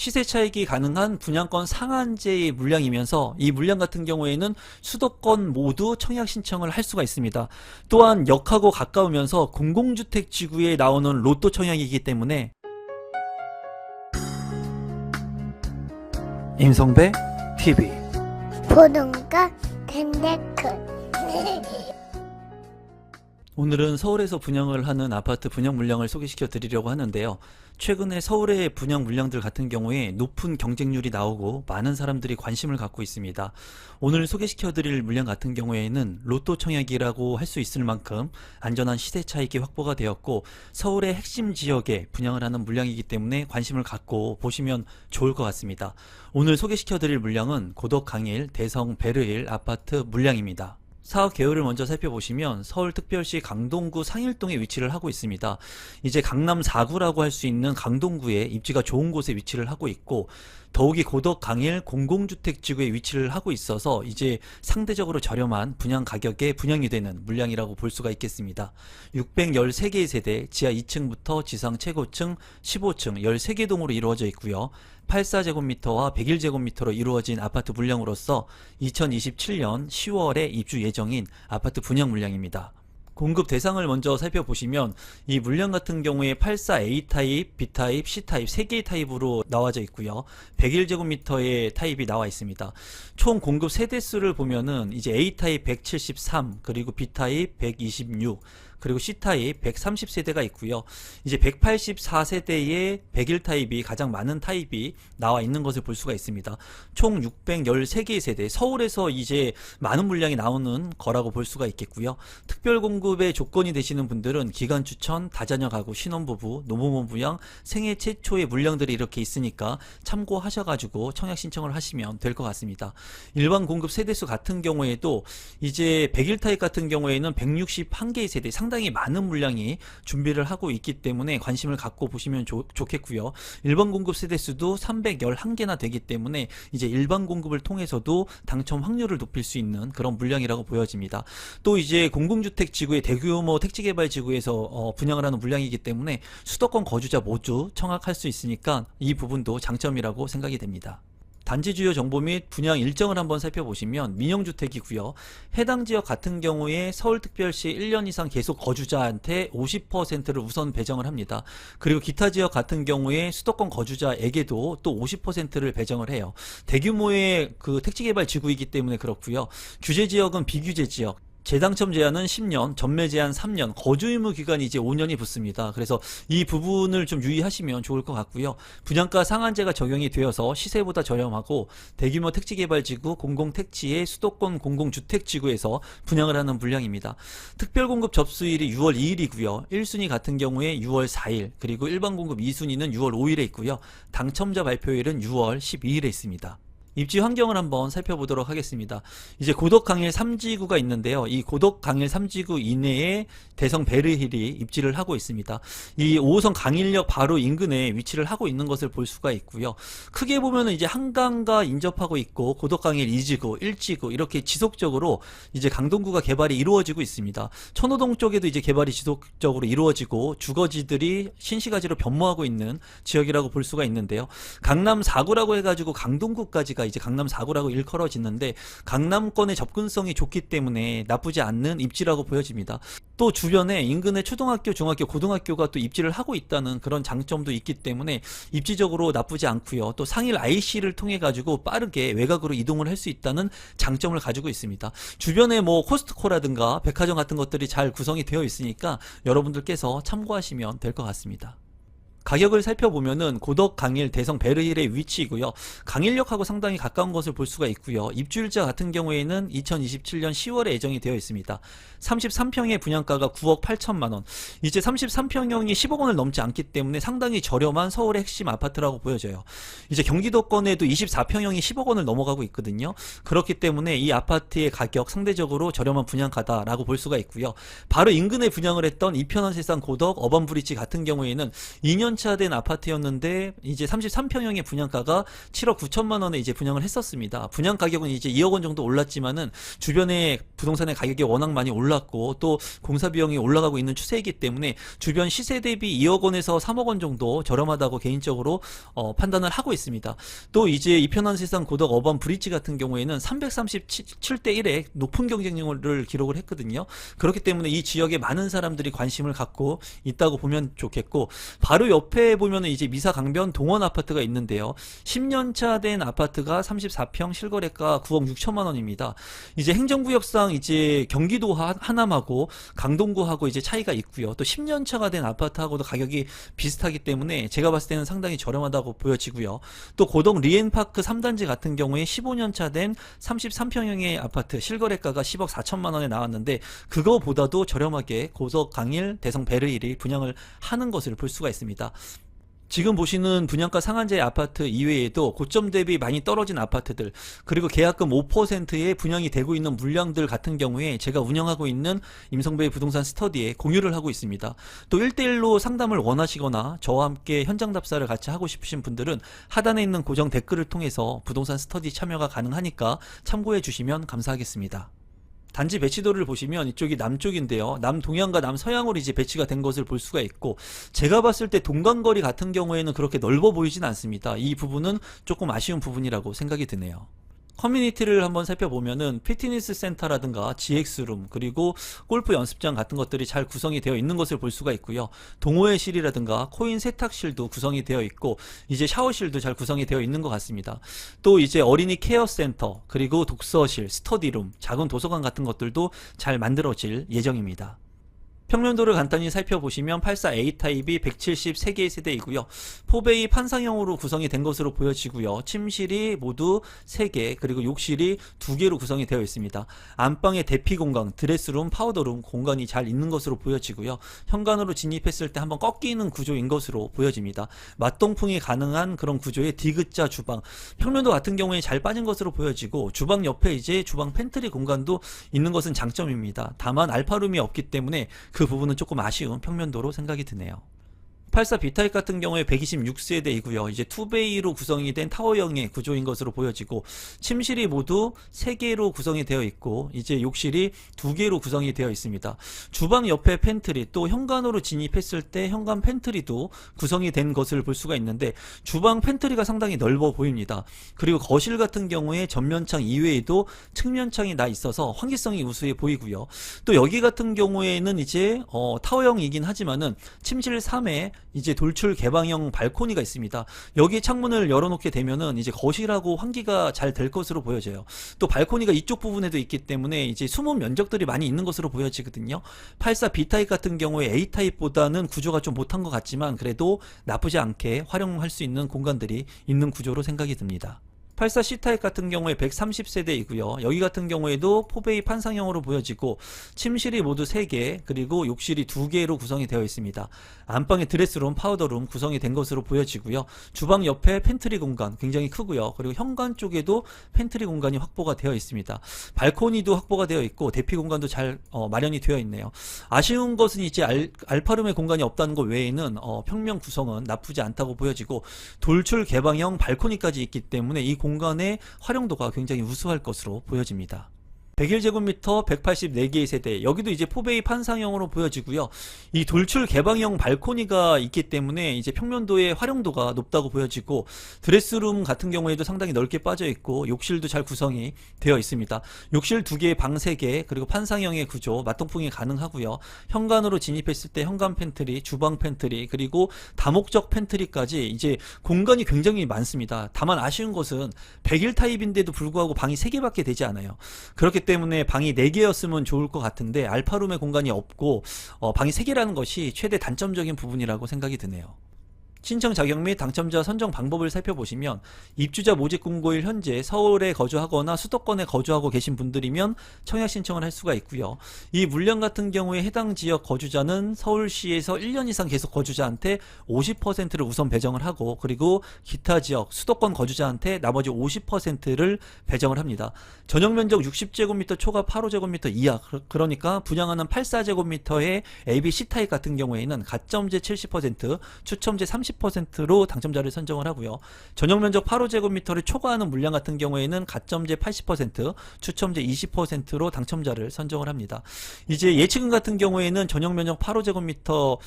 시세 차익이 가능한 분양권 상한제의 물량이면서 이 물량 같은 경우에는 수도권 모두 청약 신청을 할 수가 있습니다. 또한 역하고 가까우면서 공공주택 지구에 나오는 로또 청약이기 때문에 임성배 TV 보동과 덴데크 오늘은 서울에서 분양을 하는 아파트 분양 물량을 소개시켜 드리려고 하는데요. 최근에 서울의 분양 물량들 같은 경우에 높은 경쟁률이 나오고 많은 사람들이 관심을 갖고 있습니다. 오늘 소개시켜 드릴 물량 같은 경우에는 로또 청약이라고 할 수 있을 만큼 안전한 시세 차익이 확보가 되었고 서울의 핵심 지역에 분양을 하는 물량이기 때문에 관심을 갖고 보시면 좋을 것 같습니다. 오늘 소개시켜 드릴 물량은 고덕 강일 대성 베르일 아파트 물량입니다. 사업 개요를 먼저 살펴보시면 서울특별시 강동구 상일동에 위치를 하고 있습니다. 이제 강남 4구라고 할 수 있는 강동구에 입지가 좋은 곳에 위치를 하고 있고 더욱이 고덕 강일 공공주택지구에 위치를 하고 있어서 이제 상대적으로 저렴한 분양 가격에 분양이 되는 물량이라고 볼 수가 있겠습니다. 613개의 세대, 지하 2층부터 지상 최고층 15층 13개 동으로 이루어져 있고요. 84제곱미터와 101제곱미터로 이루어진 아파트 물량으로서 2027년 10월에 입주 예정인 아파트 분양 물량입니다. 공급 대상을 먼저 살펴보시면 이 물량 같은 경우에 84A 타입, B타입, C타입 3개의 타입으로 나와져 있고요. 101제곱미터의 타입이 나와 있습니다. 총 공급 세대수를 보면은 이제 A타입 173, 그리고 B타입 126, 그리고 C타입 130세대가 있고요. 이제 184세대의 101타입이 가장 많은 타입이 나와 있는 것을 볼 수가 있습니다. 총 613개의 세대, 서울에서 이제 많은 물량이 나오는 거라고 볼 수가 있겠고요. 특별 공급의 조건이 되시는 분들은 기간 추천, 다자녀 가구, 신혼부부, 노무원 부양, 생애 최초의 물량들이 이렇게 있으니까 참고하셔가지고 청약 신청을 하시면 될 것 같습니다. 일반 공급 세대수 같은 경우에도 이제 101타입 같은 경우에는 161개의 세대, 상당히 많은 물량이 준비를 하고 있기 때문에 관심을 갖고 보시면 좋겠고요. 일반 공급 세대수도 311개나 되기 때문에 이제 일반 공급을 통해서도 당첨 확률을 높일 수 있는 그런 물량이라고 보여집니다. 또 이제 공공주택 지구의 대규모 택지개발 지구에서 분양을 하는 물량이기 때문에 수도권 거주자 모두 청약할 수 있으니까 이 부분도 장점이라고 생각이 됩니다. 단지 주요 정보 및 분양 일정을 한번 살펴보시면 민영주택이고요. 해당 지역 같은 경우에 서울특별시 1년 이상 계속 거주자한테 50%를 우선 배정을 합니다. 그리고 기타 지역 같은 경우에 수도권 거주자에게도 또 50%를 배정을 해요. 대규모의 그 택지개발 지구이기 때문에 그렇고요. 규제 지역은 비규제 지역. 재당첨 제한은 10년, 전매 제한 3년, 거주 의무 기간이 이제 5년이 붙습니다. 그래서 이 부분을 좀 유의하시면 좋을 것 같고요. 분양가 상한제가 적용이 되어서 시세보다 저렴하고 대규모 택지개발지구, 공공택지의 수도권 공공주택지구에서 분양을 하는 물량입니다. 특별공급 접수일이 6월 2일이고요. 1순위 같은 경우에 6월 4일, 그리고 일반공급 2순위는 6월 5일에 있고요. 당첨자 발표일은 6월 12일에 있습니다. 입지 환경을 한번 살펴보도록 하겠습니다. 이제 고덕 강일 3지구가 있는데요. 이 고덕 강일 3지구 이내에 대성 베르힐이 입지를 하고 있습니다. 이 5호선 강일역 바로 인근에 위치를 하고 있는 것을 볼 수가 있고요. 크게 보면은 이제 한강과 인접하고 있고 고덕 강일 2지구, 1지구 이렇게 지속적으로 이제 강동구가 개발이 이루어지고 있습니다. 천호동 쪽에도 이제 개발이 지속적으로 이루어지고 주거지들이 신시가지로 변모하고 있는 지역이라고 볼 수가 있는데요. 강남 4구라고 해가지고 강동구까지가 이제 강남 4구라고 일컬어지는데 강남권의 접근성이 좋기 때문에 나쁘지 않는 입지라고 보여집니다. 또 주변에 인근에 초등학교, 중학교, 고등학교가 또 입지를 하고 있다는 그런 장점도 있기 때문에 입지적으로 나쁘지 않고요. 또 상일 IC를 통해 가지고 빠르게 외곽으로 이동을 할 수 있다는 장점을 가지고 있습니다. 주변에 뭐 코스트코라든가 백화점 같은 것들이 잘 구성이 되어 있으니까 여러분들께서 참고하시면 될 것 같습니다. 가격을 살펴보면은 고덕 강일 대성 베르힐의 위치이고요. 강일역하고 상당히 가까운 것을 볼 수가 있고요. 입주일자 같은 경우에는 2027년 10월에 예정이 되어 있습니다. 33평의 분양가가 9억 8천만 원. 이제 33평형이 10억 원을 넘지 않기 때문에 상당히 저렴한 서울의 핵심 아파트라고 보여져요. 이제 경기도권에도 24평형이 10억 원을 넘어가고 있거든요. 그렇기 때문에 이 아파트의 가격 상대적으로 저렴한 분양가다라고 볼 수가 있고요. 바로 인근에 분양을 했던 이편한 세상 고덕 어반브리지 같은 경우에는 2년 10년차 된 아파트였는데 이제 33평형의 분양가가 7억 9천만 원에 이제 분양을 했었습니다. 분양 가격은 이제 2억 원 정도 올랐지만은 주변에 부동산의 가격이 워낙 많이 올랐고 또 공사 비용이 올라가고 있는 추세이기 때문에 주변 시세 대비 2억 원에서 3억 원 정도 저렴하다고 개인적으로 판단을 하고 있습니다. 또 이제 이편한 세상 고덕 어반 브릿지 같은 경우에는 337대 1의 높은 경쟁률을 기록을 했거든요. 그렇기 때문에 이 지역에 많은 사람들이 관심을 갖고 있다고 보면 좋겠고, 바로 옆에 보면은 이제 미사 강변 동원 아파트가 있는데요. 10년차 된 아파트가 34평, 실거래가 9억 6천만 원입니다. 이제 행정구역상 이제 경기도 하남하고 강동구하고 이제 차이가 있고요. 또 10년차가 된 아파트하고도 가격이 비슷하기 때문에 제가 봤을 때는 상당히 저렴하다고 보여지고요. 또 고덕 리엔파크 3단지 같은 경우에 15년차 된 33평형의 아파트 실거래가가 10억 4천만 원에 나왔는데, 그거보다도 저렴하게 고덕 강일 대성 베르일이 분양을 하는 것을 볼 수가 있습니다. 지금 보시는 분양가 상한제 아파트 이외에도 고점 대비 많이 떨어진 아파트들, 그리고 계약금 5%에 분양이 되고 있는 물량들 같은 경우에 제가 운영하고 있는 임성배 부동산 스터디에 공유를 하고 있습니다. 또 1대1로 상담을 원하시거나 저와 함께 현장 답사를 같이 하고 싶으신 분들은 하단에 있는 고정 댓글을 통해서 부동산 스터디 참여가 가능하니까 참고해 주시면 감사하겠습니다. 단지 배치도를 보시면 이쪽이 남쪽인데요. 남동향과 남서향으로 이제 배치가 된 것을 볼 수가 있고, 제가 봤을 때 동간거리 같은 경우에는 그렇게 넓어 보이진 않습니다. 이 부분은 조금 아쉬운 부분이라고 생각이 드네요. 커뮤니티를 한번 살펴보면은 피트니스 센터라든가 GX룸, 그리고 골프 연습장 같은 것들이 잘 구성이 되어 있는 것을 볼 수가 있고요. 동호회실이라든가 코인 세탁실도 구성이 되어 있고, 이제 샤워실도 잘 구성이 되어 있는 것 같습니다. 또 이제 어린이 케어 센터, 그리고 독서실, 스터디룸, 작은 도서관 같은 것들도 잘 만들어질 예정입니다. 평면도를 간단히 살펴보시면 84A 타입이 173개의 세대이고요. 포베이 판상형으로 구성이 된 것으로 보여지고요. 침실이 모두 3개, 그리고 욕실이 2개로 구성이 되어 있습니다. 안방에 대피 공간, 드레스룸, 파우더룸 공간이 잘 있는 것으로 보여지고요. 현관으로 진입했을 때 한번 꺾이는 구조인 것으로 보여집니다. 맞동풍이 가능한 그런 구조의 디귿자 주방, 평면도 같은 경우에 잘 빠진 것으로 보여지고, 주방 옆에 이제 주방 팬트리 공간도 있는 것은 장점입니다. 다만 알파룸이 없기 때문에 그 부분은 조금 아쉬운 평면도로 생각이 드네요. 84 B타입 같은 경우에 126세대이고요. 이제 투베이로 구성이 된 타워형의 구조인 것으로 보여지고, 침실이 모두 3개로 구성이 되어 있고, 이제 욕실이 2개로 구성이 되어 있습니다. 주방 옆에 팬트리, 또 현관으로 진입했을 때 현관 팬트리도 구성이 된 것을 볼 수가 있는데, 주방 팬트리가 상당히 넓어 보입니다. 그리고 거실 같은 경우에 전면창 이외에도 측면창이 나 있어서 환기성이 우수해 보이고요. 또 여기 같은 경우에는 이제 타워형이긴 하지만은 침실 3에 이제 돌출 개방형 발코니가 있습니다. 여기 창문을 열어놓게 되면은 이제 거실하고 환기가 잘 될 것으로 보여져요. 또 발코니가 이쪽 부분에도 있기 때문에 이제 숨은 면적들이 많이 있는 것으로 보여지거든요. 84 B타입 같은 경우에 A타입보다는 구조가 좀 못한 것 같지만 그래도 나쁘지 않게 활용할 수 있는 공간들이 있는 구조로 생각이 듭니다. 84 C타입 같은 경우에 130세대이고요. 여기 같은 경우에도 포베이 판상형으로 보여지고, 침실이 모두 3개, 그리고 욕실이 2개로 구성이 되어 있습니다. 안방에 드레스룸, 파우더룸 구성이 된 것으로 보여지고요. 주방 옆에 팬트리 공간 굉장히 크고요. 그리고 현관 쪽에도 팬트리 공간이 확보가 되어 있습니다. 발코니도 확보가 되어 있고 대피 공간도 잘 마련이 되어 있네요. 아쉬운 것은 이제 알파룸의 공간이 없다는 것 외에는 평면 구성은 나쁘지 않다고 보여지고, 돌출 개방형 발코니까지 있기 때문에 이 공간의 활용도가 굉장히 우수할 것으로 보여집니다. 101제곱미터 184개의 세대, 여기도 이제 포베이 판상형으로 보여지고요. 이 돌출 개방형 발코니가 있기 때문에 이제 평면도의 활용도가 높다고 보여지고, 드레스룸 같은 경우에도 상당히 넓게 빠져 있고, 욕실도 잘 구성이 되어 있습니다. 욕실 2개, 방 3개, 그리고 판상형의 구조, 맞동풍이 가능하고요. 현관으로 진입했을 때 현관 팬트리, 주방 팬트리, 그리고 다목적 팬트리까지 이제 공간이 굉장히 많습니다. 다만 아쉬운 것은 101 타입인데도 불구하고 방이 3개밖에 되지 않아요. 그렇기 때문에 방이 4개였으면 좋을 것 같은데 알파룸의 공간이 없고 방이 3개라는 것이 최대 단점적인 부분이라고 생각이 드네요. 신청 자격 및 당첨자 선정 방법을 살펴보시면, 입주자 모집 공고일 현재 서울에 거주하거나 수도권에 거주하고 계신 분들이면 청약 신청을 할 수가 있고요. 이 물량 같은 경우에 해당 지역 거주자는 서울시에서 1년 이상 계속 거주자한테 50%를 우선 배정을 하고, 그리고 기타 지역 수도권 거주자한테 나머지 50%를 배정을 합니다. 전용 면적 60제곱미터 초과 85제곱미터 이하, 그러니까 분양하는 84제곱미터의 ABC 타입 같은 경우에는 가점제 70%, 추첨제 30% 30%로 당첨자를 선정을 하고요. 전용 면적 8호제곱미터를 초과하는 물량 같은 경우에는 가점제 80%, 추첨제 20%로 당첨자를 선정을 합니다. 이제 예치금 같은 경우에는 전용 면적 8호제곱미터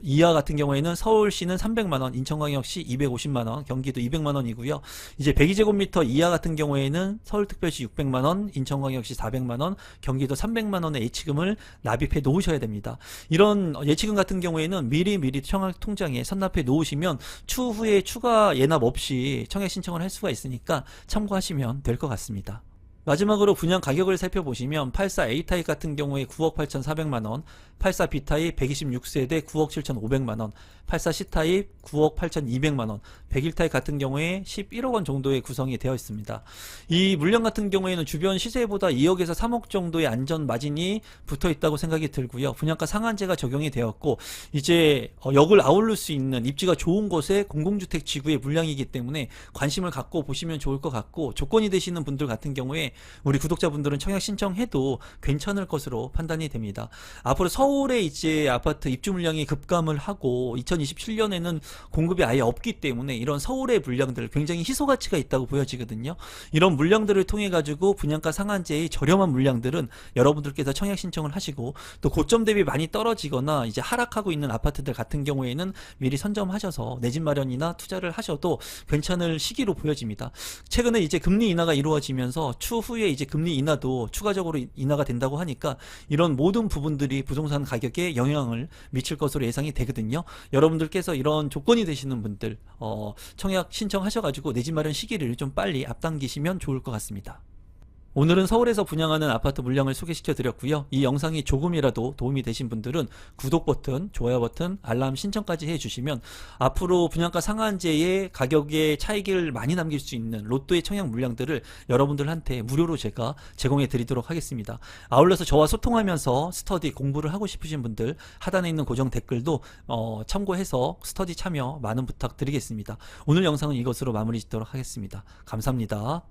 이하 같은 경우에는 서울시는 300만원, 인천광역시 250만원, 경기도 200만원이고요. 이제 102제곱미터 이하 같은 경우에는 서울특별시 600만원, 인천광역시 400만원, 경기도 300만원의 예치금을 납입해 놓으셔야 됩니다. 이런 예치금 같은 경우에는 미리 청약 통장에 선납해 놓으시면 추후에 추가 예납 없이 청약 신청을 할 수가 있으니까 참고하시면 될 것 같습니다. 마지막으로 분양 가격을 살펴보시면 84A 타입 같은 경우에 9억 8,400만원, 84B 타입 126세대 9억 7,500만원, 84C 타입 9억 8,200만원, 101 타입 같은 경우에 11억 원 정도의 구성이 되어 있습니다. 이 물량 같은 경우에는 주변 시세보다 2억에서 3억 정도의 안전 마진이 붙어 있다고 생각이 들고요. 분양가 상한제가 적용이 되었고, 이제 역을 아우를 수 있는 입지가 좋은 곳에 공공주택 지구의 물량이기 때문에 관심을 갖고 보시면 좋을 것 같고, 조건이 되시는 분들 같은 경우에 우리 구독자분들은 청약 신청해도 괜찮을 것으로 판단이 됩니다. 앞으로 서울에 이제 아파트 입주 물량이 급감을 하고 2027년에는 공급이 아예 없기 때문에 이런 서울의 물량들 굉장히 희소 가치가 있다고 보여지거든요. 이런 물량들을 통해 가지고 분양가 상한제의 저렴한 물량들은 여러분들께서 청약 신청을 하시고, 또 고점 대비 많이 떨어지거나 이제 하락하고 있는 아파트들 같은 경우에는 미리 선점하셔서 내 집 마련이나 투자를 하셔도 괜찮을 시기로 보여집니다. 최근에 이제 금리 인하가 이루어지면서 추후에 이제 금리 인하도 추가적으로 인하가 된다고 하니까 이런 모든 부분들이 부동산 가격에 영향을 미칠 것으로 예상이 되거든요. 여러분들께서 이런 조건이 되시는 분들 청약 신청하셔가지고 내 집 마련 시기를 좀 빨리 앞당기시면 좋을 것 같습니다. 오늘은 서울에서 분양하는 아파트 물량을 소개시켜 드렸고요. 이 영상이 조금이라도 도움이 되신 분들은 구독 버튼, 좋아요 버튼, 알람 신청까지 해주시면 앞으로 분양가 상한제의 가격의 차익을 많이 남길 수 있는 로또의 청약 물량들을 여러분들한테 무료로 제가 제공해 드리도록 하겠습니다. 아울러서 저와 소통하면서 스터디 공부를 하고 싶으신 분들 하단에 있는 고정 댓글도 참고해서 스터디 참여 많은 부탁드리겠습니다. 오늘 영상은 이것으로 마무리 짓도록 하겠습니다. 감사합니다.